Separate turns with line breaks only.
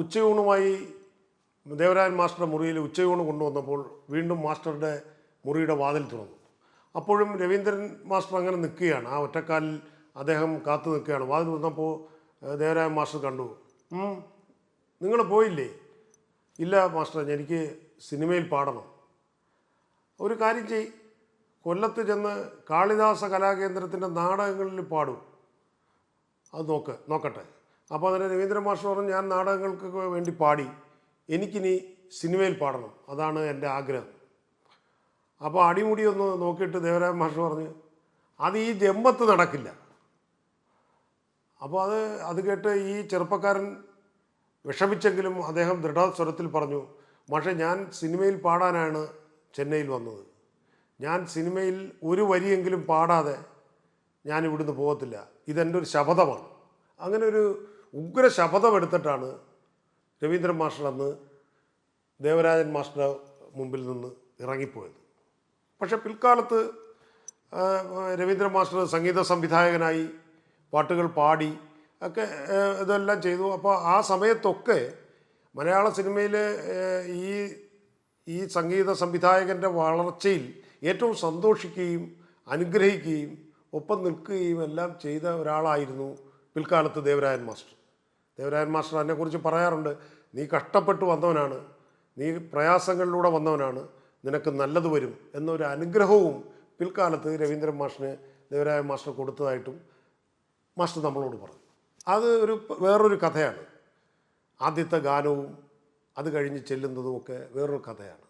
ഉച്ചയൂണുമായി ദേവരാജൻ മാസ്റ്ററുടെ മുറിയിൽ ഉച്ചയൂണ് കൊണ്ടുവന്നപ്പോൾ വീണ്ടും മാസ്റ്ററുടെ മുറിയുടെ വാതിൽ തുറന്നു. അപ്പോഴും രവീന്ദ്രൻ മാസ്റ്റർ അങ്ങനെ നിൽക്കുകയാണ്. ആ ഒറ്റക്കാലിൽ അദ്ദേഹം കാത്തു നിൽക്കുകയാണ്. വാതിൽ തുറന്നപ്പോൾ ദേവരാജൻ മാസ്റ്റർ കണ്ടു. നിങ്ങൾ പോയില്ലേ? ഇല്ല മാസ്റ്റർ, എനിക്ക് സിനിമയിൽ പാടണം. ഒരു കാര്യം ചെയ്, കൊല്ലത്ത് ചെന്ന് കാളിദാസ കലാകേന്ദ്രത്തിൻ്റെ നാടകങ്ങളിൽ പാടും, അത് നോക്കട്ടെ. അപ്പോൾ അതിന് രവീന്ദ്രൻ മാസ്റ്റർ പറഞ്ഞു, ഞാൻ നാടകങ്ങൾക്ക് വേണ്ടി പാടി, എനിക്കിനി സിനിമയിൽ പാടണം, അതാണ് എൻ്റെ ആഗ്രഹം. അപ്പോൾ അടിമുടി ഒന്ന് നോക്കിയിട്ട് ദേവരാജൻ മാസ്റ്റർ പറഞ്ഞു, അത് ഈ ജന്മത്ത് നടക്കില്ല. അപ്പോൾ അത് കേട്ട് ഈ ചെറുപ്പക്കാരൻ വിഷമിച്ചെങ്കിലും അദ്ദേഹം ദൃഢസ്വരത്തിൽ പറഞ്ഞു, പക്ഷേ ഞാൻ സിനിമയിൽ പാടാനാണ് ചെന്നൈയിൽ വന്നത്. ഞാൻ സിനിമയിൽ ഒരു വരിയെങ്കിലും പാടാതെ ഞാൻ ഇവിടുന്ന് പോകത്തില്ല, ഇതെൻ്റെ ഒരു ശപഥമാണ്. അങ്ങനെ ഒരു ഉഗ്ര ശപഥം എടുത്തിട്ടാണ് രവീന്ദ്രൻ മാസ്റ്റർ അന്ന് ദേവരാജൻ മാസ്റ്ററുടെ മുമ്പിൽ നിന്ന് ഇറങ്ങിപ്പോയത്. പക്ഷേ പിൽക്കാലത്ത് രവീന്ദ്രൻ മാസ്റ്റർ സംഗീത സംവിധായകനായി പാട്ടുകൾ പാടി ഒക്കെ ഇതെല്ലാം ചെയ്തു. അപ്പോൾ ആ സമയത്തൊക്കെ മലയാള സിനിമയിലെ ഈ സംഗീത സംവിധായകൻ്റെ വളർച്ചയിൽ ഏറ്റവും സന്തോഷിക്കുകയും അനുഗ്രഹിക്കുകയും ഒപ്പം നിൽക്കുകയും എല്ലാം ചെയ്ത ഒരാളായിരുന്നു പിൽക്കാലത്ത് ദേവരാജൻ മാസ്റ്റർ. ദേവരാജൻ മാസ്റ്റർ അതിനെക്കുറിച്ച് പറയാറുണ്ട്, നീ കഷ്ടപ്പെട്ട് വന്നവനാണ്, നീ പ്രയാസങ്ങളിലൂടെ വന്നവനാണ്, നിനക്ക് നല്ലത് വരും എന്നൊരു അനുഗ്രഹവും പിൽക്കാലത്ത് രവീന്ദ്രൻ മാസ്റ്ററിന് ദേവരാജൻ മാസ്റ്റർ കൊടുത്തതായിട്ടും മാസ്റ്റർ നമ്മളോട് പറഞ്ഞു. അത് വേറൊരു കഥയാണ്. ആദ്യത്തെ ഗാനവും അത് കഴിഞ്ഞ് ചെല്ലുന്നതുമൊക്കെ വേറൊരു കഥയാണ്.